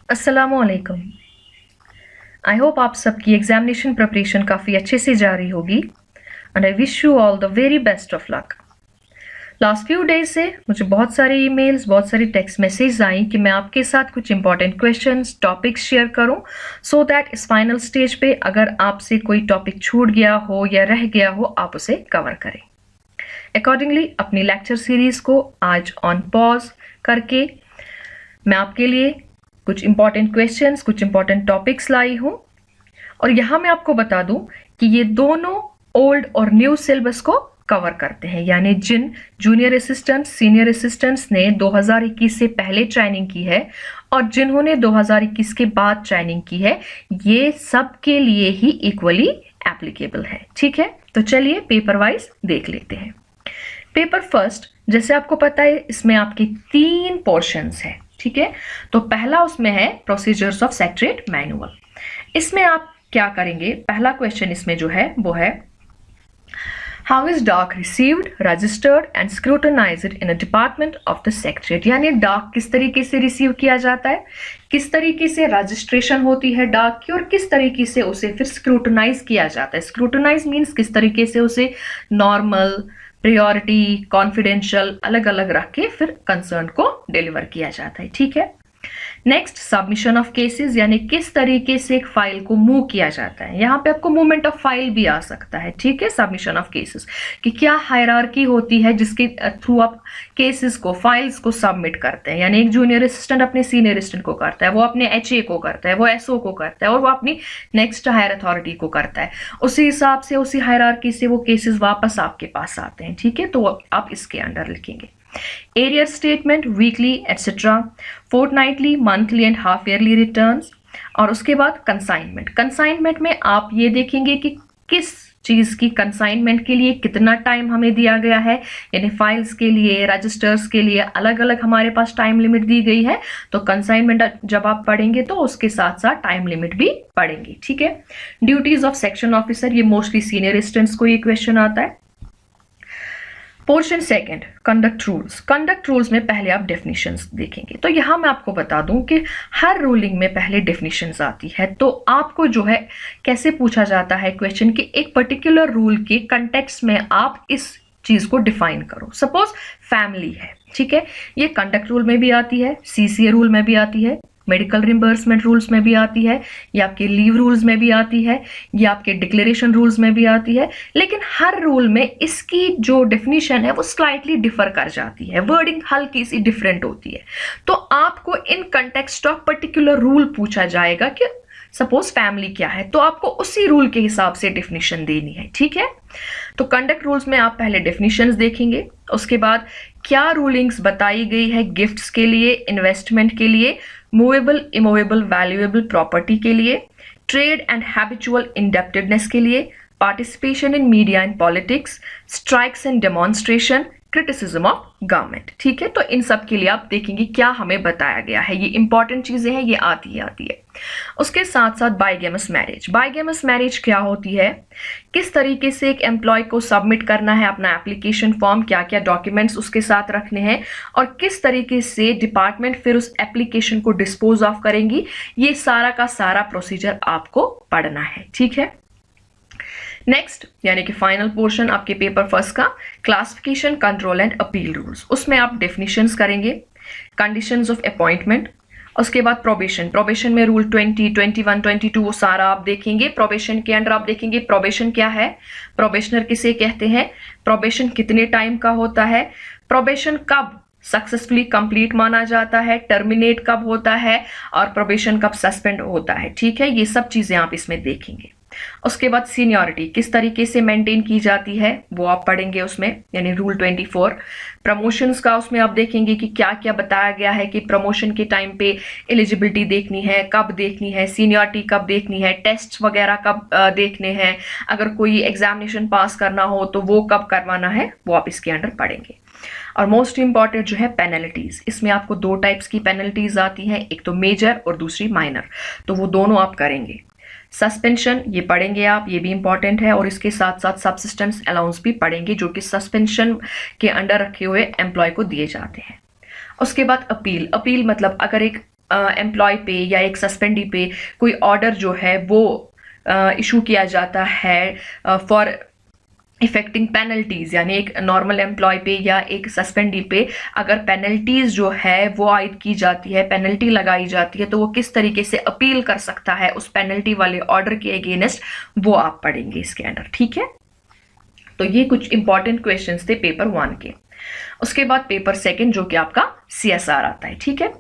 अस्सलामुअलैकुम। I hope आप सबकी एग्जामिनेशन प्रिपरेशन काफ़ी अच्छे से जा रही होगी and I wish you all the very best of luck. Last few days से मुझे बहुत सारे ईमेल्स, बहुत सारी टेक्स्ट मैसेज आई कि मैं आपके साथ कुछ इंपॉर्टेंट क्वेश्चंस, टॉपिक्स शेयर करूं सो दैट इस फाइनल स्टेज पे अगर आपसे कोई टॉपिक छूट गया हो या रह गया हो आप उसे कवर करें। अकॉर्डिंगली अपनी लेक्चर सीरीज को आज ऑन पॉज करके मैं आपके लिए कुछ इंपॉर्टेंट क्वेश्चंस, कुछ इंपॉर्टेंट टॉपिक्स लाई हूं और यहां मैं आपको बता दूं कि ये दोनों ओल्ड और न्यू सिलेबस को कवर करते हैं, यानी जिन जूनियर असिस्टेंट्स, सीनियर असिस्टेंट्स ने 2021 से पहले ट्रेनिंग की है और जिन्होंने 2021 के बाद ट्रेनिंग की है, ये सब के लिए ही इक्वली एप्लीकेबल है। ठीक है, तो चलिए पेपर वाइज देख लेते हैं। पेपर फर्स्ट, जैसे आपको पता है इसमें आपके 3 पोर्शंस है। ठीक है, तो पहला उसमें है प्रोसीजर्स ऑफ सेक्रेटरीट मैनुअल। इसमें आप क्या करेंगे, पहला क्वेश्चन इसमें जो है वो है हाउ इज डाक received, registered and scrutinised in a department of the secretariat. यानी डाक किस तरीके से रिसीव किया जाता है, किस तरीके से रजिस्ट्रेशन होती है डाक की और किस तरीके से उसे फिर स्क्रूटनाइज किया जाता है। स्क्रूटनाइज मीन्स किस तरीके से उसे नॉर्मल, प्रायोरिटी, कॉन्फिडेंशियल अलग अलग रख के फिर कंसर्न को डिलीवर किया जाता है। ठीक है, नेक्स्ट सबमिशन ऑफ केसेस, यानी किस तरीके से एक फाइल को मूव किया जाता है। यहाँ पे आपको मूवमेंट ऑफ फाइल भी आ सकता है। ठीक है, सबमिशन ऑफ केसेस कि क्या हायरार्की होती है जिसके थ्रू आप केसेस को, फाइल्स को सबमिट करते हैं। यानी एक जूनियर असिस्टेंट अपने सीनियर असिस्टेंट को करता है, वो अपने एचए को करता है, वो एसओ को करता है और वो अपनी नेक्स्ट हायर अथॉरिटी को करता है। उसी हिसाब से, उसी हायरार्की से वो केसेस वापस आपके पास आते हैं। ठीक है, तो आप इसके अंडर लिखेंगे arrear statement, weekly etcetera, fortnightly, monthly and half yearly returns. और उसके बाद कंसाइनमेंट। कंसाइनमेंट में आप ये देखेंगे कि किस चीज की कंसाइनमेंट के लिए कितना टाइम हमें दिया गया है, यानी फाइल्स के लिए, रजिस्टर्स के लिए अलग अलग हमारे पास टाइम लिमिट दी गई है। तो कंसाइनमेंट जब आप पढ़ेंगे तो उसके साथ साथ टाइम लिमिट भी पढ़ेंगे। ठीक है, ड्यूटीज ऑफ सेक्शन ऑफिसर, ये मोस्टली सीनियर असिस्टेंट्स को ये क्वेश्चन आता है। Portion second, conduct rules. Conduct rules में पहले आप डेफिनेशंस देखेंगे। तो यहां मैं आपको बता दूं कि हर रूलिंग में पहले डेफिनेशंस आती है। तो आपको जो है कैसे पूछा जाता है क्वेश्चन कि एक पर्टिकुलर रूल के कंटेक्स्ट में आप इस चीज को डिफाइन करो। सपोज फैमिली है, ठीक है, ये कंडक्ट रूल में भी आती है, सीसीए रूल में भी आती है, मेडिकल रिम्बर्समेंट रूल्स में भी आती है, ये आपके लीव रूल्स में भी आती है, ये आपके डिक्लेरेशन रूल्स में भी आती है। लेकिन हर रूल में इसकी जो डेफिनेशन है वो स्लाइटली डिफर कर जाती है, वर्डिंग हल्की सी डिफरेंट होती है। तो आपको in context of particular rule पूछा जाएगा कि सपोज फैमिली क्या है, तो आपको उसी रूल के हिसाब से डेफिनेशन देनी है। ठीक है, तो कंडक्ट रूल्स में आप पहले डेफिनेशंस देखेंगे, उसके बाद क्या रूलिंग्स बताई गई है गिफ्ट्स के लिए, इन्वेस्टमेंट के लिए, मूवेबल, इमूवेबल, वैल्यूएबल प्रॉपर्टी के लिए, ट्रेड एंड हैबिचुअल इंडेप्टेडनेस के लिए, participation in media and politics, strikes and demonstration, criticism of government. ठीक है, तो इन सब के लिए आप देखेंगे क्या हमें बताया गया है। ये इंपॉर्टेंट चीजें हैं, ये आती है। उसके साथ साथ बाइगेमस मैरिज। बाइगेमस मैरिज क्या होती है, किस तरीके से एक एम्प्लॉय को सबमिट करना है अपना एप्लीकेशन फॉर्म, क्या क्या डॉक्यूमेंट्स उसके साथ रखने हैं और किस तरीके से डिपार्टमेंट फिर उस एप्लीकेशन को डिस्पोज ऑफ करेंगी, ये सारा का सारा प्रोसीजर आपको पढ़ना है। ठीक है, नेक्स्ट यानी कि फाइनल पोर्शन आपके पेपर फर्स्ट का, classification, control and appeal rules. उसमें आप डेफिनेशंस करेंगे, कंडीशंस ऑफ अपॉइंटमेंट, उसके बाद प्रोबेशन। प्रोबेशन में रूल 20, 21, 22 वो सारा आप देखेंगे। प्रोबेशन के अंडर आप देखेंगे प्रोबेशन क्या है, प्रोबेशनर किसे कहते हैं, प्रोबेशन कितने टाइम का होता है, प्रोबेशन कब सक्सेसफुली कंप्लीट माना जाता है, टर्मिनेट कब होता है और प्रोबेशन कब सस्पेंड होता है। ठीक है, ये सब चीजें आप इसमें देखेंगे। उसके बाद सीनियरिटी किस तरीके से मेंटेन की जाती है वो आप पढ़ेंगे उसमें, यानी रूल 24। प्रमोशंस का उसमें आप देखेंगे कि क्या क्या बताया गया है कि प्रमोशन के टाइम पे एलिजिबिलिटी देखनी है, कब देखनी है, सीनियरिटी कब देखनी है, टेस्ट वगैरह कब देखने हैं, अगर कोई एग्जामिनेशन पास करना हो तो वो कब करवाना है, वो आप इसके अंडर पढ़ेंगे। और मोस्ट इंपॉर्टेंट जो है पेनल्टीज, इसमें आपको 2 टाइप्स की पेनल्टीज आती हैं, एक तो मेजर और दूसरी माइनर, तो वो दोनों आप करेंगे। सस्पेंशन ये पढ़ेंगे आप, ये भी इंपॉर्टेंट है, और इसके साथ साथ सबसिस्टेंस अलाउंस भी पढ़ेंगे जो कि सस्पेंशन के अंडर रखे हुए एम्प्लॉय को दिए जाते हैं। उसके बाद अपील। अपील मतलब अगर एक एम्प्लॉय पे या एक सस्पेंडी पे कोई ऑर्डर जो है वो इशू किया जाता है फॉर इफेक्टिंग पेनल्टीज, यानी एक नॉर्मल एम्प्लॉय पे या एक सस्पेंडी पे अगर पेनल्टीज जो है वो आयद की जाती है, पेनल्टी लगाई जाती है, तो वो किस तरीके से अपील कर सकता है उस पेनल्टी वाले ऑर्डर के अगेंस्ट, वो आप पढ़ेंगे इसके अंदर। ठीक है, तो ये कुछ इंपॉर्टेंट क्वेश्चंस थे पेपर 1 के। उसके बाद पेपर 2 जो कि आपका CSR आता है। ठीक है,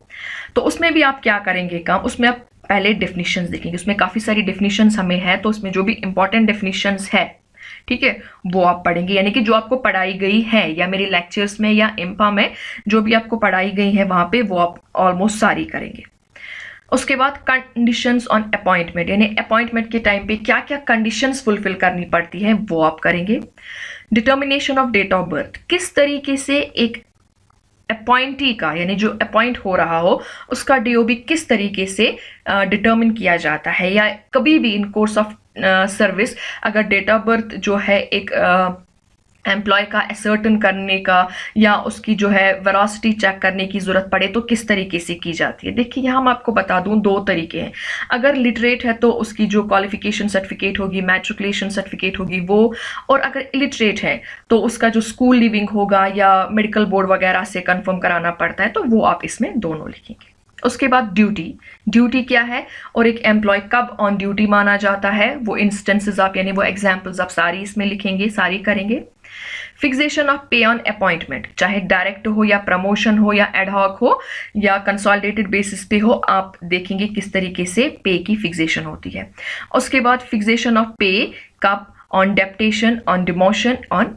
तो उसमें भी आप क्या करेंगे काम, उसमें आप पहले डेफिनेशंस देखेंगे, उसमें काफी सारी डेफिनेशंस हमें है, तो उसमें जो भी इंपॉर्टेंट डेफिनेशंस है, ठीक है, वो आप पढ़ेंगे, यानी कि जो आपको पढ़ाई गई है या मेरे लेक्चर्स में या इम्पा में जो भी आपको पढ़ाई गई है वहां पे वो आप ऑलमोस्ट सारी करेंगे। उसके बाद कंडीशंस ऑन अपॉइंटमेंट, यानी अपॉइंटमेंट के टाइम पे क्या क्या कंडीशंस फुलफिल करनी पड़ती है वो आप करेंगे। Determination of date of birth, किस तरीके से एक अपॉइंटी का, यानी जो अपॉइंट हो रहा हो उसका DOB किस तरीके से डिटर्मिन किया जाता है, या कभी भी इन कोर्स ऑफ सर्विस अगर डेट ऑफ बर्थ जो है एक एम्प्लॉय का असर्टन करने का या उसकी जो है वेरोसिटी चेक करने की जरूरत पड़े तो किस तरीके से की जाती है। देखिए यहाँ मैं आपको बता दूं 2 तरीके हैं। अगर लिटरेट है तो उसकी जो क्वालिफिकेशन सर्टिफिकेट होगी, मैट्रिकुलेशन सर्टिफिकेट होगी वो, और अगर इलिटरेट है तो उसका जो स्कूल लिविंग होगा या मेडिकल बोर्ड वगैरह से कंफर्म कराना पड़ता है, तो वो आप इसमें दोनों लिखेंगे। उसके बाद ड्यूटी क्या है और एक एम्प्लॉय कब ऑन ड्यूटी माना जाता है, वो इंस्टेंसेस आप, यानी वो एग्जांपल्स आप सारी इसमें लिखेंगे, सारी करेंगे। फिक्सेशन ऑफ पे ऑन अपॉइंटमेंट, चाहे डायरेक्ट हो या प्रमोशन हो या एडहॉक हो या कंसोलिडेटेड बेसिस पे हो, आप देखेंगे किस तरीके से पे की फिक्सेशन होती है। उसके बाद फिक्सेशन ऑफ पे कब, on deputation, on demotion, on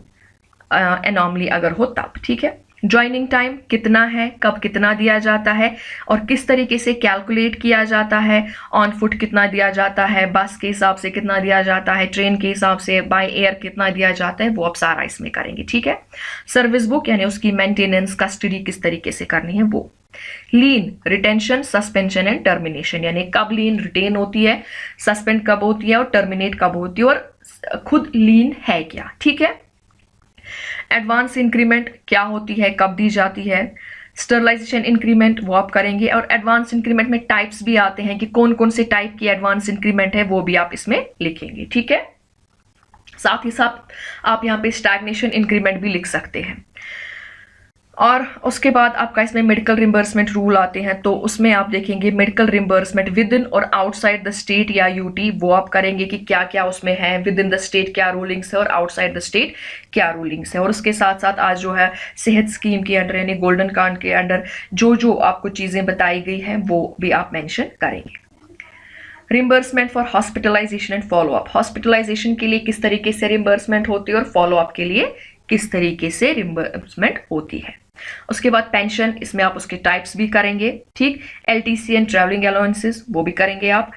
anomaly अगर हो तब। ठीक है, ज्वाइनिंग टाइम कितना है, कब कितना दिया जाता है और किस तरीके से कैलकुलेट किया जाता है, ऑन फुट कितना दिया जाता है, बस के हिसाब से कितना दिया जाता है, ट्रेन के हिसाब से, बाय एयर कितना दिया जाता है, वो आप सारा इसमें करेंगे। ठीक है, सर्विस बुक यानी उसकी मेंटेनेंस, कस्टडी किस तरीके से करनी है वो। लीन, रिटेंशन, सस्पेंशन एंड टर्मिनेशन, यानी कब लीन रिटेन होती है, सस्पेंड कब होती है और टर्मिनेट कब होती है, और खुद लीन है क्या। ठीक है, एडवांस इंक्रीमेंट क्या होती है, कब दी जाती है। स्टरलाइजेशन इंक्रीमेंट वो आप करेंगे, और एडवांस इंक्रीमेंट में टाइप्स भी आते हैं कि कौन कौन से टाइप की एडवांस इंक्रीमेंट है, वो भी आप इसमें लिखेंगे। ठीक है, साथ ही साथ आप यहाँ पे स्टैग्नेशन इंक्रीमेंट भी लिख सकते हैं। और उसके बाद आपका इसमें मेडिकल रिम्बर्समेंट रूल आते हैं, तो उसमें आप देखेंगे मेडिकल रिम्बर्समेंट विद इन और आउटसाइड द स्टेट या यूटी, वो आप करेंगे कि क्या क्या उसमें है, विद इन द स्टेट क्या रूलिंग्स है और आउटसाइड द स्टेट क्या रूलिंग्स है। और उसके साथ साथ आज जो है सेहत स्कीम के अंडर यानी गोल्डन कार्ड के अंडर जो जो आपको चीजें बताई गई हैं वो भी आप मेंशन करेंगे। Reimbursement for hospitalisation and follow up, hospitalisation के लिए किस तरीके से रिम्बर्समेंट होती है और फॉलोअप के लिए किस तरीके से रिम्बर्समेंट होती है। उसके बाद पेंशन, इसमें आप उसके टाइप्स भी करेंगे। ठीक, LTC एंड ट्रैवलिंग अलाउंसेस वो भी करेंगे आप।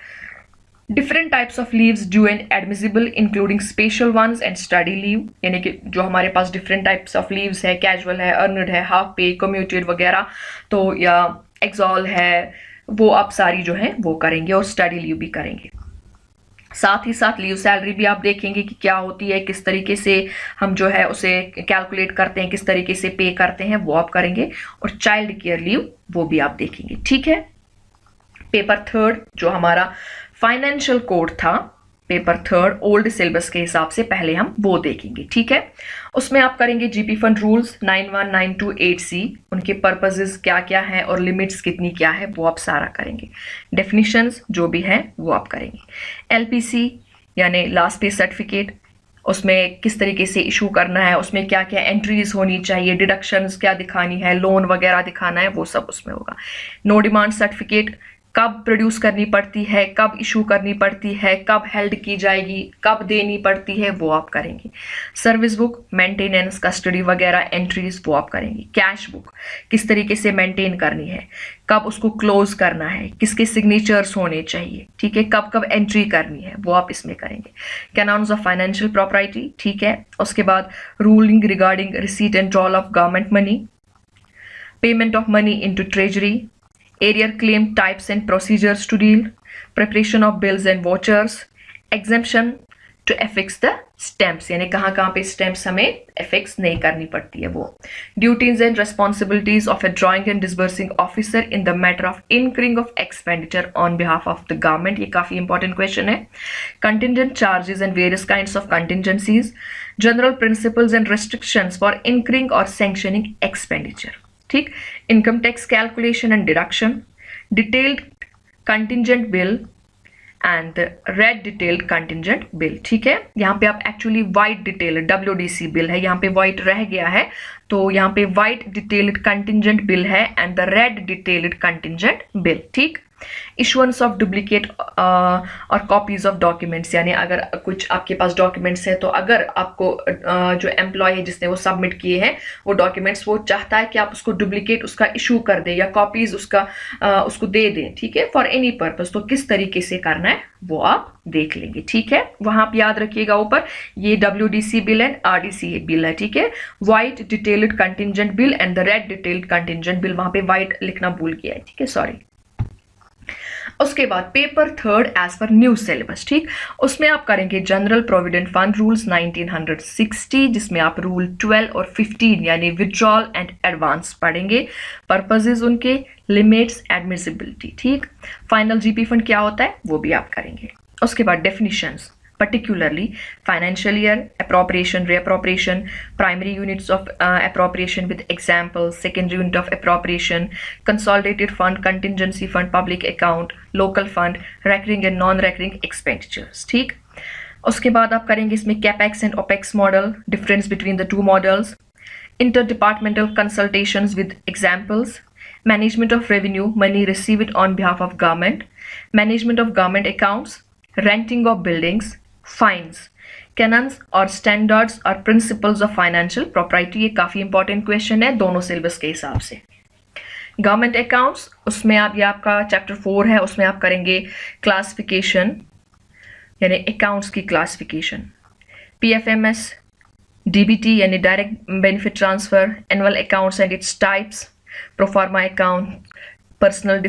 Different types of leaves due and admissible including special ones and study leave, यानी कि जो हमारे पास डिफरेंट टाइप्स ऑफ लीव्स है, कैजुअल है, अर्नड है, हाफ पे, कम्यूटेड वगैरह, तो या एक्सॉल है, वो आप सारी जो है वो करेंगे और स्टडी लीव भी करेंगे। साथ ही साथ लीव सैलरी भी आप देखेंगे कि क्या होती है, किस तरीके से हम जो है उसे कैलकुलेट करते हैं, किस तरीके से पे करते हैं, वो आप करेंगे। और चाइल्ड केयर लीव वो भी आप देखेंगे। ठीक है, पेपर 3 जो हमारा फाइनेंशियल कोड था, पेपर 3 ओल्ड सिलेबस के हिसाब से पहले हम वो देखेंगे। ठीक है, उसमें आप करेंगे जीपी फंड रूल्स 91928C, उनके पर्पसेस क्या क्या है और लिमिट्स कितनी क्या है वो आप सारा करेंगे। डेफिनेशंस जो भी है वो आप करेंगे। LPC यानी लास्ट पे सर्टिफिकेट, उसमें किस तरीके से इशू करना है, उसमें क्या क्या एंट्रीज होनी चाहिए, डिडक्शंस क्या दिखानी है, लोन वगैरह दिखाना है, वो सब उसमें होगा। नो डिमांड सर्टिफिकेट कब प्रोड्यूस करनी पड़ती है, कब इशू करनी पड़ती है, कब हेल्ड की जाएगी, कब देनी पड़ती है, वो आप करेंगे। सर्विस बुक, मेंटेनेंस, कस्टडी वगैरह एंट्रीज वो आप करेंगे। कैश बुक किस तरीके से मेंटेन करनी है, कब उसको क्लोज करना है, किसके सिग्नेचर्स होने चाहिए, ठीक है, कब कब एंट्री करनी है, वो आप इसमें करेंगे। कैनॉन्स ऑफ फाइनेंशियल प्रॉपर्टी, ठीक है। उसके बाद ruling regarding receipt and drawal of government money, payment of money into treasury, arrear claim types and procedures to deal, preparation of bills and vouchers, exemption, to affix the stamps, यानी कहाँ कहाँ पे stamps हमें affix नहीं करनी पड़ती है वो. Duties and responsibilities of A drawing and disbursing officer in the matter of incurring of expenditure on behalf of the government. ये काफी इंपॉर्टेंट क्वेश्चन है. Contingent charges and various kinds of contingencies, general principles and restrictions for incurring और sanctioning expenditure. ठीक. Income tax calculation and deduction, detailed contingent bill and red detailed contingent bill. ठीक है, यहाँ पे आप actually white detailed WDC bill है, यहाँ पे व्हाइट रह गया है तो यहाँ पे व्हाइट डिटेल्ड कंटिजेंट बिल है and the red detailed contingent bill. ठीक. इशुएंस ऑफ डुप्लीकेट और कॉपीज ऑफ डॉक्यूमेंट्स, यानी अगर कुछ आपके पास डॉक्यूमेंट्स है तो अगर आपको जो एम्प्लॉय है जिसने वो सबमिट किए हैं वो डॉक्यूमेंट्स, वो चाहता है कि आप उसको डुप्लीकेट उसका इशू कर दें या कॉपीज उसको दे दें. ठीक है, फॉर एनी पर्पस, तो किस तरीके से करना है वो आप देख लेंगे. ठीक है, वहां आप याद रखिएगा ऊपर ये WDC bill and RDC bill है. ठीक है, white detailed contingent bill and the red detailed contingent bill, वहां पे व्हाइट लिखना भूल गया है. ठीक है, सॉरी. उसके बाद paper third as per new syllabus. ठीक, उसमें आप करेंगे जनरल प्रोविडेंट फंड रूल्स 1960, जिसमें आप रूल 12 और 15 यानी विड्रॉल एंड एडवांस पढ़ेंगे. पर्पसेस उनके, लिमिट्स, एडमिसिबिलिटी. ठीक. फाइनल GP फंड क्या होता है वो भी आप करेंगे. उसके बाद डेफिनिशंस, particularly financial year, appropriation, reappropriation, primary units of appropriation with examples, secondary unit of appropriation, consolidated fund, contingency fund, public account, local fund, recurring and non-recurring expenditures. ठीक. उसके बाद आप करेंगे इसमें capex and opex model, difference between the two models, interdepartmental consultations with examples, management of revenue, money received on behalf of government, management of government accounts, renting of buildings, fines, canons और standards और principles of financial property. ये काफी important question है दोनों syllabus के हिसाब से. Government accounts, उसमें आप, ये आपका चैप्टर 4 है, उसमें आप करेंगे क्लासिफिकेशन यानी अकाउंट्स की क्लासिफिकेशन, PFMS, DBT यानी direct benefit transfer, annual accounts and its types, proforma account, personal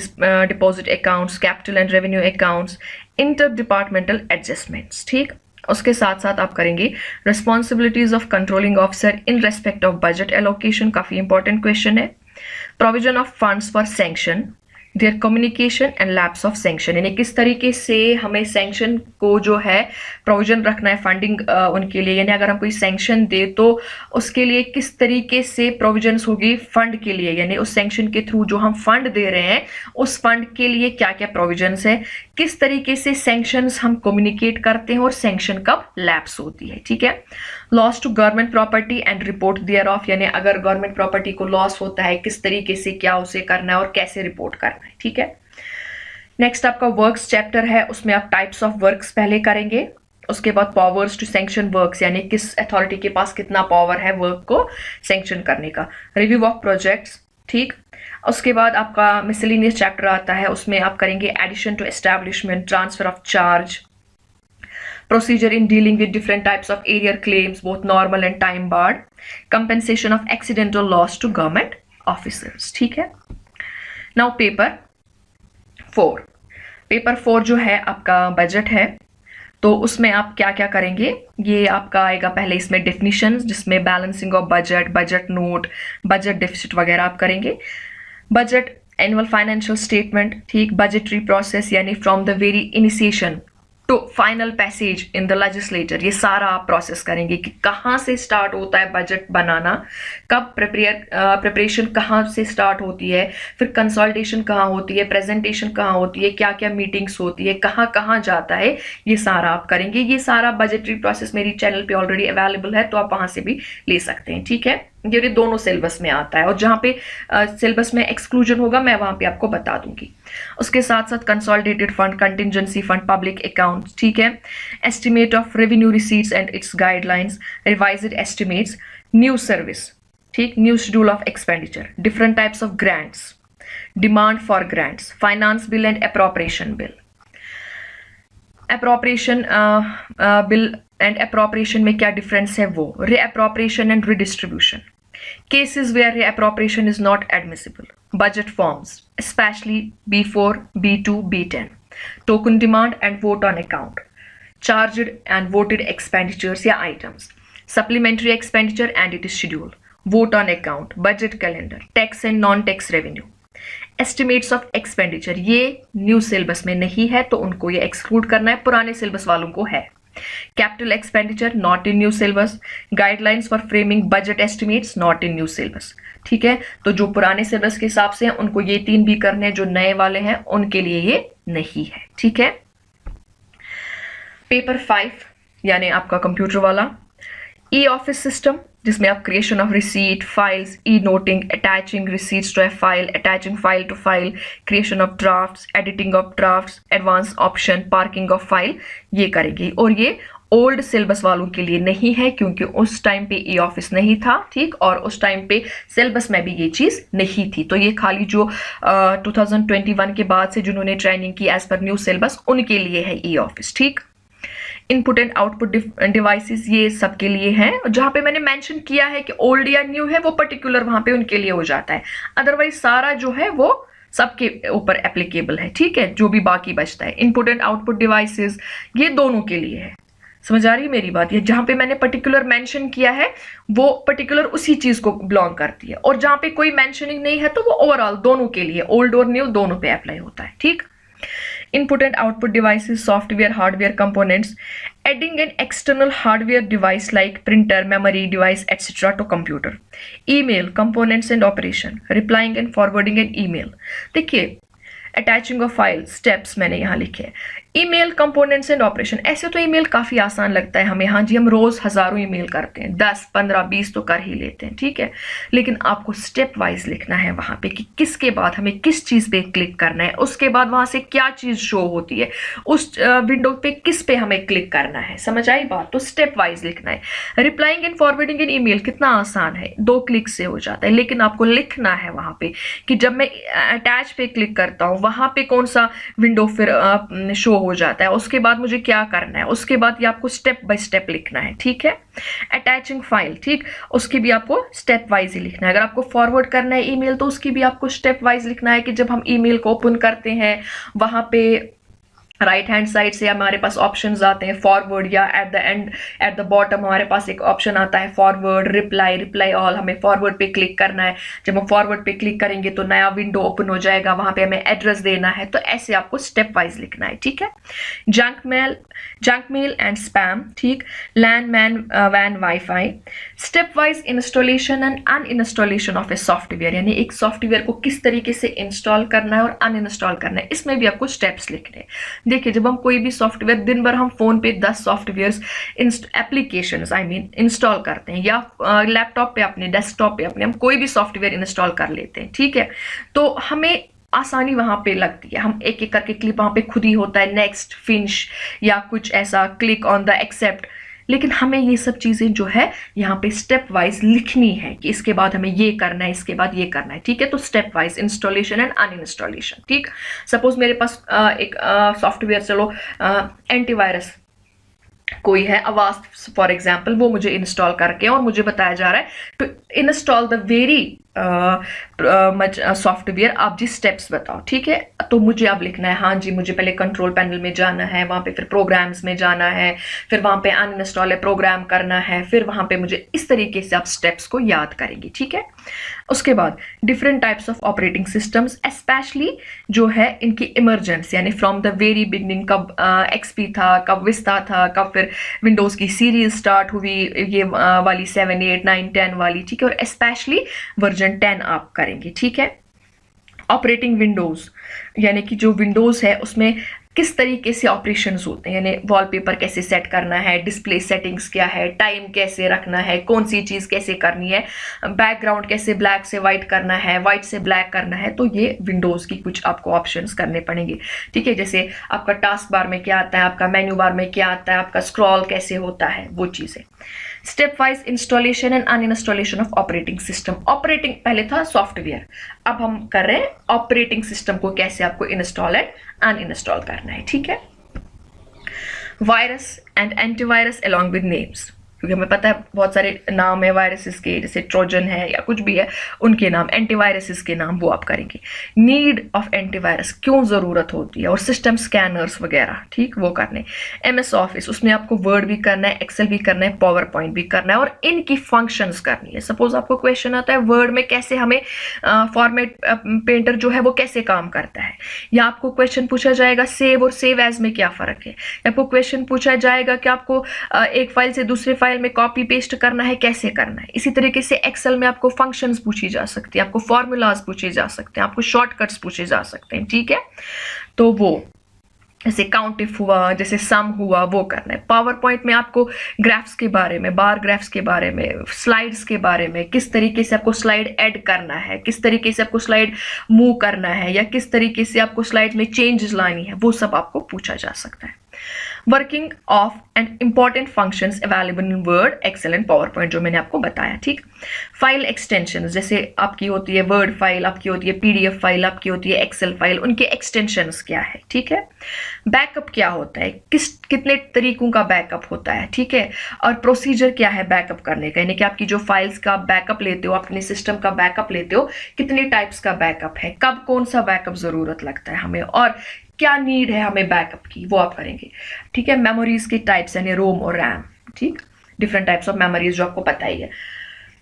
deposit accounts, capital and revenue accounts, inter departmental adjustments. ठीक. उसके साथ साथ आप करेंगे responsibilities of controlling officer in respect of budget allocation, काफी important question है. Provision of funds for sanction, there communication and lapse of sanction, यानी किस तरीके से हमें सैंक्शन को जो है प्रोविजन रखना है फंडिंग उनके लिए, यानी अगर हम कोई सैंक्शन दे तो उसके लिए किस तरीके से प्रोविजंस होगी फंड के लिए, यानी उस सैंक्शन के थ्रू जो हम फंड दे रहे हैं उस फंड के लिए क्या क्या प्रोविजंस है, किस तरीके से सैंक्शंस हम कम्युनिकेट करते हैं और सैंक्शन कब लैप्स होती है. ठीक है. Loss to government property and report thereof, यानी अगर गवर्नमेंट प्रॉपर्टी को लॉस होता है किस तरीके से क्या उसे करना है और कैसे रिपोर्ट करना है. ठीक है. नेक्स्ट आपका वर्क्स चैप्टर है, उसमें आप टाइप्स ऑफ वर्क्स पहले करेंगे. उसके बाद पावर्स टू सैंक्शन वर्क्स, यानी किस अथॉरिटी के पास कितना पावर है वर्क को सैंक्शन करने का. Review of projects. ठीक. उसके बाद आपका मिसलेनियस चैप्टर आता है, उसमें आप करेंगे addition to establishment, transfer of charge, procedure in dealing with different types of arrear claims, both normal and time barred, compensation of accidental loss to government officers. ठीक है. Now पेपर 4 जो है आपका बजट है, तो उसमें आप क्या क्या करेंगे, ये आपका आएगा पहले इसमें डेफिनिशंस, जिसमें balancing of budget, budget note, budget deficit वगैरह आप करेंगे. Budget, annual financial statement. ठीक. बजटरी प्रोसेस यानी from the very initiation to final passage in the legislature, ये सारा आप प्रोसेस करेंगे कि कहाँ से स्टार्ट होता है बजट बनाना, कब प्रिपरेशन कहाँ से स्टार्ट होती है, फिर कंसल्टेशन कहाँ होती है, प्रेजेंटेशन कहाँ होती है, क्या क्या मीटिंग्स होती है, कहाँ कहाँ जाता है, ये सारा आप करेंगे. ये सारा बजटरी प्रोसेस मेरी चैनल पे ऑलरेडी अवेलेबल है, तो आप वहां से भी ले सकते हैं. ठीक है. ये दोनों सिलेबस में आता है और जहाँ पे सिलेबस में एक्सक्लूजन होगा मैं वहां पे आपको बता दूंगी. उसके साथ साथ consolidated fund, contingency fund, public account. ठीक है. Estimate of revenue receipts and its guidelines, revised estimates, new service. ठीक. New schedule of expenditure, different types of grants, demand for grants, finance bill and appropriation bill. Appropriation bill and appropriation में क्या difference है वो, reappropriation and redistribution, cases where reappropriation is not admissible, budget forms, especially B4, B2, B10, token demand and vote on account, charged and voted expenditures या items, supplementary expenditure and it is scheduled, vote on account, budget calendar, tax and non-tax revenue, estimates of expenditure ये new syllabus में नहीं है तो उनको ये exclude करना है, पुराने सिलेबस वालों को है. Capital expenditure not in new syllabus, guidelines for framing budget estimates not in new syllabus. ठीक है, तो जो पुराने सिलेबस के हिसाब से हैं उनको ये 3 भी करने हैं, जो नए वाले हैं उनके लिए ये नहीं है. ठीक है. पेपर 5 यानी आपका कंप्यूटर वाला ई ऑफिस सिस्टम, जिसमें आप creation of receipt, files, e noting, attaching receipts to a file, attaching file to file, creation of drafts, editing of drafts, advance option, parking of file, ये करेगी. और ये old syllabus वालों के लिए नहीं है क्योंकि उस टाइम पे ई ऑफिस नहीं था. ठीक, और उस टाइम पे सिलेबस में भी ये चीज नहीं थी. तो ये खाली जो 2021 के बाद से जिन्होंने ट्रेनिंग की एज पर न्यू सिलेबस उनके लिए है ई ऑफिस. ठीक. इनपुट एंड आउटपुट डिवाइसेस ये सबके लिए हैं. जहां पे मैंने मेंशन किया है कि ओल्ड या न्यू है वो पर्टिकुलर वहां पे उनके लिए हो जाता है, अदरवाइज सारा जो है वो सबके ऊपर एप्लीकेबल है. ठीक है, जो भी बाकी बचता है. इनपुट एंड आउटपुट डिवाइसेस ये दोनों के लिए है. समझ आ रही है मेरी बात? ये जहां पे मैंने पर्टिकुलर मेंशन किया है वो पर्टिकुलर उसी चीज को बिलोंग करती है, और जहां पे कोई मेंशनिंग नहीं है तो वो ओवरऑल दोनों के लिए, ओल्ड और न्यू दोनों पे अप्लाई होता है. ठीक. Input and output devices, software, hardware components, adding an external hardware device like printer, memory device, etc. to computer. Email, components and operation, replying and forwarding an email. देखिए, attaching of file steps मैंने यहाँ लिखे. Email components and operation, ऐसे तो email काफी आसान लगता है हमें. हाँ जी, हम रोज हजारों ईमेल करते हैं, 10, 15, 20 तो कर ही लेते हैं. ठीक है, लेकिन आपको स्टेप वाइज लिखना है वहां पे कि किसके बाद हमें किस चीज पे क्लिक करना है, उसके बाद वहां से क्या चीज शो होती है, उस विंडो पे किस पे हमें क्लिक करना है. समझ आई बात? तो स्टेप वाइज लिखना है. Replying and forwarding an email कितना आसान है, 2 क्लिक से हो जाता है, लेकिन आपको लिखना है वहां पे कि जब मैं अटैच पे क्लिक करता हूं वहां पे कौन सा विंडो फिर शो हो जाता है, उसके बाद मुझे क्या करना है, उसके बाद ये आपको स्टेप बाय स्टेप लिखना है. ठीक है. अटैचिंग फाइल, ठीक, उसकी भी आपको स्टेप वाइज ही लिखना है. अगर आपको फॉरवर्ड करना है ईमेल तो उसकी भी आपको स्टेप वाइज लिखना है कि जब हम ईमेल को ओपन करते हैं वहां पे राइट हैंड साइड से हमारे पास ऑप्शंस आते हैं फॉरवर्ड, या at the end at the bottom हमारे पास एक ऑप्शन आता है फॉरवर्ड, रिप्लाई, रिप्लाई ऑल. हमें फॉरवर्ड पे क्लिक करना है. जब हम फॉरवर्ड पे क्लिक करेंगे तो नया विंडो ओपन हो जाएगा, वहां पे हमें एड्रेस देना है. तो ऐसे आपको स्टेप वाइज लिखना है. ठीक है. जंक मेल एंड स्पैम, ठीक, लैन मैन वैन wifi, step wise installation and uninstallation of a software, यानी एक सॉफ्टवेयर को किस तरीके से इंस्टॉल करना है और अनइंस्टॉल करना है, इसमें भी आपको स्टेप्स लिखने हैं. देखिए, जब हम कोई भी सॉफ्टवेयर, दिन भर हम फोन पे 10 सॉफ्टवेयर एप्लीकेशंस इंस्टॉल करते हैं, या लैपटॉप पे अपने, डेस्कटॉप पे अपने हम कोई भी सॉफ्टवेयर इंस्टॉल कर लेते हैं. ठीक है, तो हमें आसानी वहां पे लगती है, हम एक एक करके क्लिक वहां पे खुद ही होता है, नेक्स्ट, फिनिश या कुछ ऐसा, क्लिक ऑन द एक्सेप्ट. लेकिन हमें ये सब चीजें जो है यहाँ पे स्टेप वाइज लिखनी है कि इसके बाद हमें ये करना है, इसके बाद ये करना है. ठीक है, तो step wise installation and uninstallation. ठीक. सपोज मेरे पास एक सॉफ्टवेयर, चलो एंटीवायरस कोई है, अवास्ट फॉर एग्जाम्पल, वो मुझे इंस्टॉल करके और मुझे बताया जा रहा है to install the very software, आप जी स्टेप्स बताओ. ठीक है, तो मुझे अब लिखना है, हाँ जी मुझे पहले कंट्रोल पैनल में जाना है, वहां पे फिर प्रोग्राम्स में जाना है, फिर वहां पे अनइंस्टॉल है प्रोग्राम करना है, फिर वहां पे मुझे इस तरीके से आप स्टेप्स को याद करेंगे. ठीक है. उसके बाद different types of operating systems, specially जो है इनकी इमरजेंस, यानी फ्रॉम द वेरी बिगनिंग, कब एक्सपी था, कब विस्ता था, कब फिर विंडोज की सीरीज स्टार्ट हुई, ये वाली 7, 8, 9, 10 वाली. ठीक है, और स्पेशली वर्जन 10 आप करेंगे. ठीक है. ऑपरेटिंग विंडोज, यानी कि जो विंडोज है उसमें किस तरीके से ऑपरेशंस होते हैं, यानी वॉलपेपर कैसे सेट करना है, डिस्प्ले सेटिंग्स क्या है, टाइम कैसे रखना है, कौन सी चीज कैसे करनी है, बैकग्राउंड कैसे ब्लैक से व्हाइट करना है, व्हाइट से ब्लैक करना है. तो ये विंडोज की कुछ आपको ऑप्शंस करने पड़ेंगे. ठीक है, जैसे आपका टास्क बार में क्या आता है, आपका मेन्यू बार में क्या आता है, आपका स्क्रॉल कैसे होता है, वो चीजें. Step wise installation and uninstallation of operating system. Operating पहले था सॉफ्टवेयर, अब हम कर रहे हैं ऑपरेटिंग सिस्टम को कैसे आपको इंस्टॉल एंड अनइंस्टॉल करना है. ठीक है. Virus and antivirus along with names. क्योंकि हमें पता है बहुत सारे नाम है वायरसेस के, जैसे ट्रोजन है या कुछ भी है उनके नाम, एंटीवायरसेस के नाम वो आप करेंगे। नीड ऑफ एंटीवायरस, क्यों ज़रूरत होती है, और सिस्टम स्कैनर्स वगैरह, ठीक, वो करने। MS ऑफिस, उसमें आपको वर्ड भी करना है, एक्सेल भी करना है, पावर पॉइंट भी करना है, और इनकी फंक्शंस करनी है। सपोज आपको क्वेश्चन आता है वर्ड में कैसे हमें फॉर्मेट पेंटर जो है वो कैसे काम करता है, या आपको क्वेश्चन पूछा जाएगा सेव और सेव एज में क्या फ़र्क है, या आपको क्वेश्चन पूछा जाएगा कि आपको एक फाइल से दूसरे फाइल में कॉपी पेस्ट करना है, कैसे करना है। इसी तरीके से एक्सेल में आपको फंक्शंस पूछी जा सकती है, आपको फॉर्मूलाज पूछे जा सकते हैं, आपको शॉर्टकट्स पूछे जा सकते हैं, ठीक है। तो वो जैसे काउंट इफ हुआ, जैसे सम हुआ, वो करना है। पावर पॉइंट में आपको ग्राफ्स के बारे में, बार ग्राफ्स के बारे में, स्लाइड्स के बारे में, किस तरीके से आपको स्लाइड ऐड करना है, किस तरीके से आपको स्लाइड मूव करना है, या किस तरीके से आपको स्लाइड में चेंजेस लानी है, वो सब आपको पूछा जा सकता है। Working of and important functions available in Word, Excel and PowerPoint, जो मैंने आपको बताया, ठीक। फाइल एक्सटेंशन, जैसे आपकी होती है वर्ड फाइल, आपकी होती है PDF फाइल, आपकी होती है एक्सेल फाइल, उनके एक्सटेंशंस क्या है, ठीक है। बैकअप क्या होता है, कितने तरीकों का बैकअप होता है, ठीक है, और प्रोसीजर क्या है बैकअप करने का, यानी कि आपकी जो फाइल्स का बैकअप लेते हो, अपने सिस्टम का बैकअप लेते हो, कितने टाइप्स का बैकअप है, कब कौन सा बैकअप जरूरत लगता है हमें, और क्या नीड है हमें बैकअप की, वो आप करेंगे, ठीक है। मेमोरीज के टाइप्स यानी रोम और रैम, ठीक, डिफरेंट टाइप्स ऑफ मेमोरीज जो आपको पता ही है।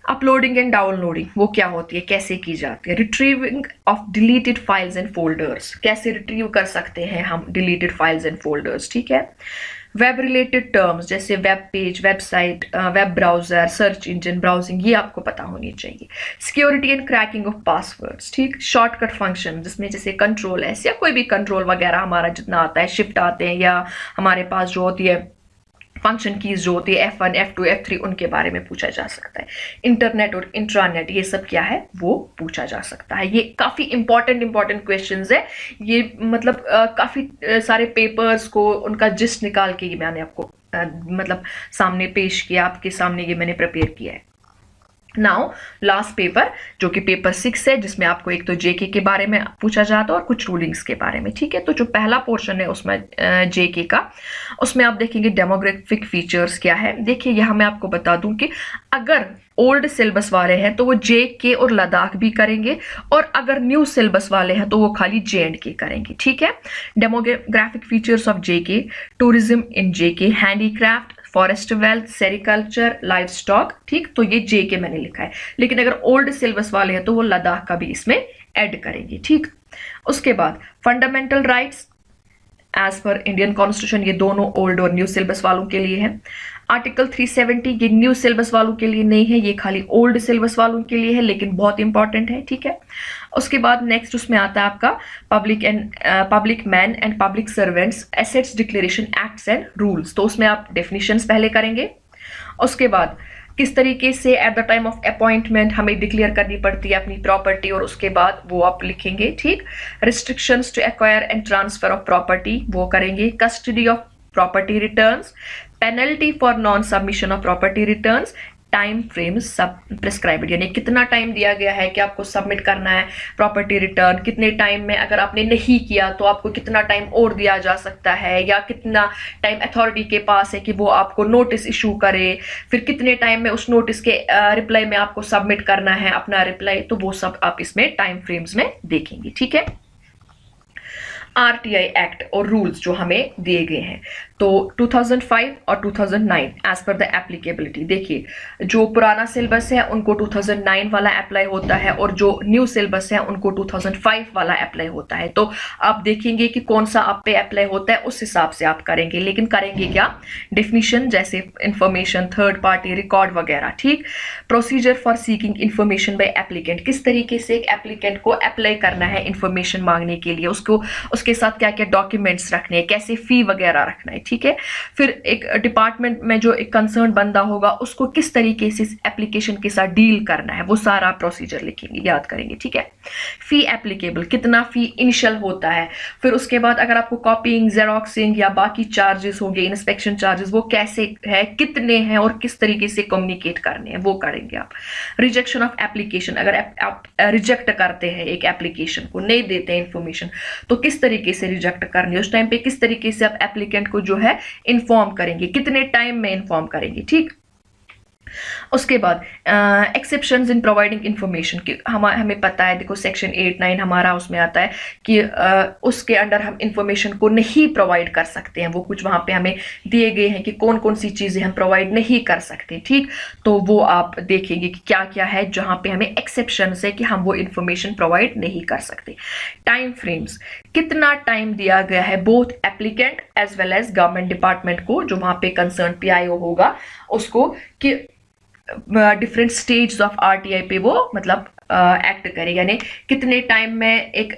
अपलोडिंग एंड डाउनलोडिंग, वो क्या होती है, कैसे की जाती है। Retrieving of deleted files and folders, कैसे रिट्रीव कर सकते हैं हम डिलीटेड फाइल्स एंड फोल्डर्स, ठीक है। वेब रिलेटेड टर्म्स, जैसे web page, website, web browser, search engine, browsing, ये आपको पता होनी चाहिए। Security and cracking of passwords, ठीक। शॉर्टकट फंक्शन, जिसमें जैसे कंट्रोल एस या कोई भी कंट्रोल वगैरह हमारा जितना आता है, शिफ्ट आते हैं, या हमारे पास जो होती है फंक्शन कीज जो होती है F1, F2, F3, उनके बारे में पूछा जा सकता है। इंटरनेट और इंट्रानेट, ये सब क्या है वो पूछा जा सकता है। ये काफ़ी इंपॉर्टेंट क्वेश्चंस है, ये मतलब काफ़ी सारे पेपर्स को उनका जिस्ट निकाल के ये मैंने आपको मतलब सामने पेश किया, आपके सामने ये मैंने प्रिपेयर किया है। नाउ लास्ट पेपर, जो कि पेपर 6 है, जिसमें आपको एक तो जेके के बारे में पूछा जाता है और कुछ रूलिंग्स के बारे में, ठीक है। तो जो पहला पोर्शन है उसमें जेके का, उसमें आप देखेंगे डेमोग्राफिक फीचर्स क्या है। देखिए यहाँ मैं आपको बता दूं कि अगर ओल्ड सिलेबस वाले हैं तो वो जेके और लद्दाख भी करेंगे, और अगर न्यू सिलेबस वाले हैं तो वो खाली JNK करेंगे, ठीक है। Demographic features of JK, tourism in JK, handicraft, forest wealth, sericulture, live stock, ठीक। तो ये जेके मैंने लिखा है, लेकिन अगर ओल्ड सिलेबस वाले हैं तो वो लद्दाख का भी इसमें ऐड करेंगे, ठीक। उसके बाद fundamental rights as per Indian constitution, ये दोनों ओल्ड और न्यू सिलेबस वालों के लिए है। आर्टिकल 370, ये न्यू सिलेबस वालों के लिए नहीं है, ये खाली ओल्ड सिलेबस वालों के लिए है, लेकिन बहुत इंपॉर्टेंट है, ठीक है। उसके बाद नेक्स्ट उसमें आता है आपका public man and public servants assets declaration acts and rules, तो उसमें आप डेफिनेशंस पहले करेंगे। उसके बाद किस तरीके से at the time of appointment हमें डिक्लेयर करनी पड़ती है अपनी प्रॉपर्टी, और उसके बाद वो आप लिखेंगे, ठीक। Restrictions to acquire and transfer of property, वो करेंगे। Custody of property returns, penalty for non submission of property returns, time frame सब प्रिस्क्राइब्ड, यानी कितना टाइम दिया गया है कि आपको सबमिट करना है प्रॉपर्टी रिटर्न, कितने टाइम में, अगर आपने नहीं किया तो आपको कितना टाइम और दिया जा सकता है, या कितना टाइम अथॉरिटी के पास है कि वो आपको नोटिस इशू करे, फिर कितने टाइम में उस नोटिस के रिप्लाई में आपको सबमिट करना है अपना रिप्लाई, तो वो सब आप इसमें टाइम फ्रेम्स में देखेंगे, ठीक है। RTI एक्ट और रूल्स जो हमें दिए गए हैं, तो 2005 और 2009 एज पर द एप्लीकेबिलिटी, देखिए जो पुराना सिलेबस है उनको 2009 वाला अप्लाई होता है, और जो न्यू सिलेबस है उनको 2005 वाला अप्लाई होता है। तो आप देखेंगे कि कौन सा आप पे अप्लाई होता है, उस हिसाब से आप करेंगे, लेकिन करेंगे क्या, डेफिनेशन जैसे इंफॉर्मेशन, थर्ड पार्टी रिकॉर्ड वगैरह, ठीक। Procedure for seeking information bye applicant, किस तरीके से एक एप्लीकेंट को अप्लाई करना है इंफॉर्मेशन मांगने के लिए, उसको उसके साथ क्या क्या डॉक्यूमेंट्स रखने हैं, कैसे फी वगैरह रखना है, ठीक है। फिर एक डिपार्टमेंट में जो एक कंसर्न बंदा होगा उसको किस तरीके से इस एप्लीकेशन के साथ डील करना है, वो सारा प्रोसीजर लिखेंगे, याद करेंगे, ठीक है। फी एप्लीकेबल, कितना फी इनिशियल होता है, फिर उसके बाद अगर आपको कॉपिंग, जेरोक्सिंग या बाकी चार्जेस हो गए, इंस्पेक्शन चार्जेस, वो कैसे है, कितने हैं, और किस तरीके से कम्युनिकेट करने हैं, वो करेंगे आप। रिजेक्शन ऑफ एप्लीकेशन, अगर आप रिजेक्ट करते हैं एक एप्लीकेशन को, नहीं देते हैं इंफॉर्मेशन, तो किस तरीके से रिजेक्ट करनी है, उस टाइम पे किस तरीके से आप एप्लीकेंट को जो है इन्फॉर्म करेंगे, कितने टाइम में इन्फॉर्म करेंगे, ठीक। उसके बाद एक्सेप्शंस इन प्रोवाइडिंग इंफॉर्मेशन की हमें पता है, देखो सेक्शन 8-9 हमारा उसमें आता है कि उसके अंडर हम इंफॉर्मेशन को नहीं प्रोवाइड कर सकते हैं। वो कुछ वहां पे हमें दिए गए हैं कि कौन कौन सी चीजें हम प्रोवाइड नहीं कर सकते, ठीक। तो वो आप देखेंगे कि क्या क्या है जहां पे हमें एक्सेप्शन है कि हम वो इंफॉर्मेशन प्रोवाइड नहीं कर सकते। टाइम फ्रेम्स, कितना टाइम दिया गया है both applicant as well as government department को, जो वहां पे कंसर्न PIO होगा उसको, कि डिफरेंट स्टेज ऑफ RTI पे वो मतलब एक्ट करेगा, यानी कितने टाइम में एक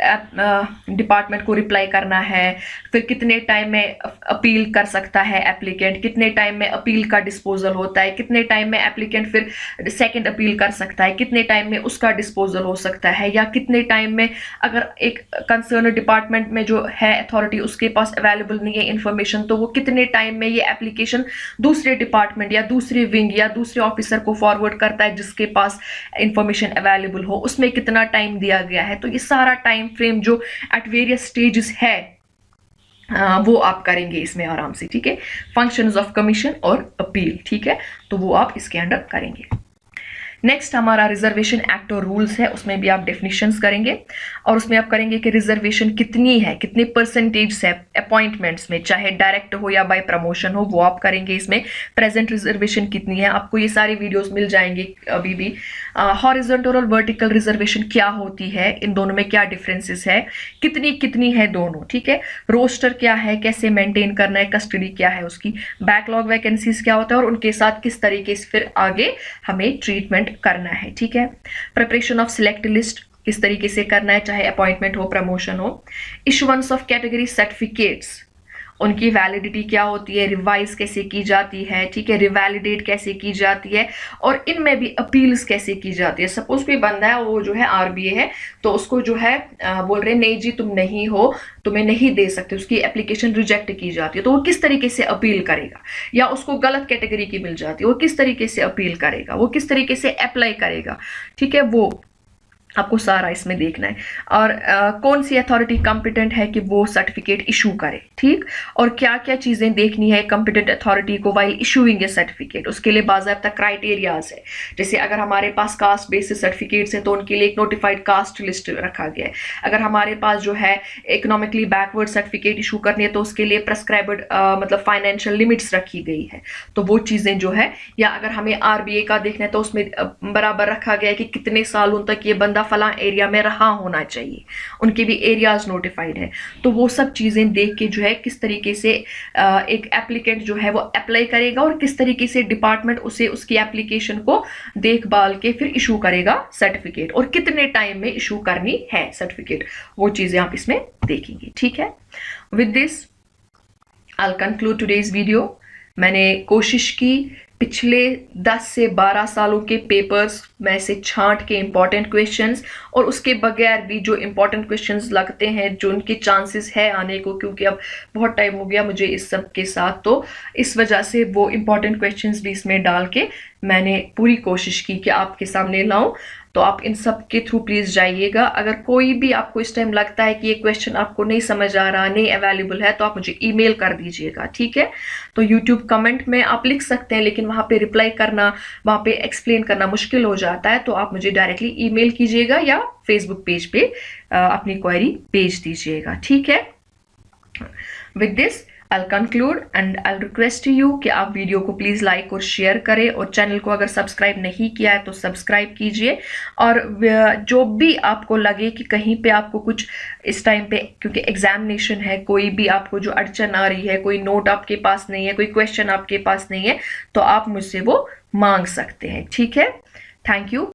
डिपार्टमेंट को रिप्लाई करना है, फिर कितने टाइम में अपील कर सकता है एप्लीकेंट, कितने टाइम में अपील का डिस्पोजल होता है, कितने टाइम में एप्लीकेंट फिर सेकंड अपील कर सकता है, कितने टाइम में उसका डिस्पोजल हो सकता है, या कितने टाइम में अगर एक कंसर्न डिपार्टमेंट में जो है अथॉरिटी उसके पास अवेलेबल नहीं है इंफॉर्मेशन, तो वो कितने टाइम में ये एप्लीकेशन दूसरे डिपार्टमेंट या दूसरे विंग या दूसरे ऑफिसर को फॉरवर्ड करता है जिसके पास इंफॉर्मेशन अवेलेबल हो, उसमें कितना टाइम दिया गया है। तो ये सारा टाइम फ्रेम जो एट वेरियस स्टेजेस है वो आप करेंगे इसमें आराम से, ठीक है। फंक्शंस ऑफ कमीशन और अपील, ठीक है, तो वो आप इसके अंडर करेंगे। नेक्स्ट हमारा रिजर्वेशन एक्ट और रूल्स है, उसमें भी आप डेफिनेशंस करेंगे और उसमें आप करेंगे कि रिजर्वेशन कितनी है, कितने परसेंटेज है अपॉइंटमेंट्स में, चाहे डायरेक्ट हो या बाय प्रमोशन हो, वो आप करेंगे। इसमें प्रेजेंट रिजर्वेशन कितनी है, आपको ये सारी वीडियोस मिल जाएंगे अभी भी। हॉरिजॉन्टल और वर्टिकल रिजर्वेशन क्या होती है, इन दोनों में क्या डिफरेंसेस है, कितनी कितनी है दोनों, ठीक है। रोस्टर क्या है, कैसे मेंटेन करना है, कस्टडी क्या है उसकी, बैकलॉग वैकेंसीज क्या होता है और उनके साथ किस तरीके से फिर आगे हमें ट्रीटमेंट करना है, ठीक है। प्रिपरेशन ऑफ सिलेक्ट लिस्ट किस तरीके से करना है, चाहे अपॉइंटमेंट हो प्रमोशन हो। इशुएंस ऑफ कैटेगरी सर्टिफिकेट्स, उनकी वैलिडिटी क्या होती है, रिवाइज कैसे की जाती है, ठीक है, रिवैलिडेट कैसे की जाती है, और इनमें भी अपील्स कैसे की जाती है। सपोज कोई बंदा है वो जो है RBA है, तो उसको जो है बोल रहे हैं नहीं जी तुम नहीं हो, तुम्हें नहीं दे सकते, उसकी एप्लीकेशन रिजेक्ट की जाती है, तो वो किस तरीके से अपील करेगा, या उसको गलत कैटेगरी की मिल जाती है, वो किस तरीके से अपील करेगा, वो किस तरीके से अप्लाई करेगा, ठीक है, वो आपको सारा इसमें देखना है। और कौन सी अथॉरिटी कॉम्पिटेंट है कि वो सर्टिफिकेट इशू करे, ठीक, और क्या क्या चीजें देखनी है कॉम्पिटेंट अथॉरिटी को वाइल इशूइंग ए सर्टिफिकेट, उसके लिए बाकायदा क्राइटेरियाज है। जैसे अगर हमारे पास कास्ट बेसिस सर्टिफिकेट्स है तो उनके लिए एक नोटिफाइड कास्ट लिस्ट रखा गया है। अगर हमारे पास जो है इकोनॉमिकली बैकवर्ड सर्टिफिकेट इशू करनी है तो उसके लिए प्रेस्क्राइब्ड मतलब फाइनेंशियल लिमिट्स रखी गई है, तो वो चीजें जो है, या अगर हमें RBA का देखना है तो उसमें बराबर रखा गया है कि कितने सालों तक ये बंदा फला एरिया में रहा होना चाहिए, उनके भी एरियाज नोटिफाइड है। तो वो सब चीजें देख के जो है किस तरीके से एक एप्लीकेंट जो है वो अप्लाई करेगा और किस तरीके से डिपार्टमेंट उसे उसकी एप्लीकेशन को देखभाल के फिर इशू करेगा सर्टिफिकेट, और कितने टाइम में इशू करनी है सर्टिफिकेट, वो चीजें आप इसमें देखेंगे, ठीक है। With this I will conclude today's video. मैंने कोशिश की पिछले 10 से 12 सालों के पेपर्स में से छांट के इंपॉर्टेंट क्वेश्चंस, और उसके बगैर भी जो इंपॉर्टेंट क्वेश्चंस लगते हैं जो उनके चांसेस है आने को, क्योंकि अब बहुत टाइम हो गया मुझे इस सब के साथ, तो इस वजह से वो इंपॉर्टेंट क्वेश्चंस भी इसमें डाल के मैंने पूरी कोशिश की कि आपके सामने लाऊं। तो आप इन सब के थ्रू प्लीज जाइएगा। अगर कोई भी आपको इस टाइम लगता है कि ये क्वेश्चन आपको नहीं समझ आ रहा, नहीं अवेलेबल है, तो आप मुझे ईमेल कर दीजिएगा, ठीक है। तो यूट्यूब कमेंट में आप लिख सकते हैं, लेकिन वहां पे रिप्लाई करना, वहां पे एक्सप्लेन करना मुश्किल हो जाता है, तो आप मुझे डायरेक्टली ईमेल कीजिएगा या फेसबुक पेज पे अपनी क्वेरी भेज दीजिएगा, ठीक है। With this I'll conclude and I'll request you कि आप वीडियो को प्लीज लाइक और शेयर करें, और चैनल को अगर सब्सक्राइब नहीं किया है तो सब्सक्राइब कीजिए। और जो भी आपको लगे कि कहीं पे आपको कुछ इस टाइम पे, क्योंकि एग्जामिनेशन है, कोई भी आपको जो अड़चन आ रही है, कोई नोट आपके पास नहीं है, कोई क्वेश्चन आपके पास नहीं है, तो आप मुझसे वो मांग सकते हैं, ठीक है। Thank you.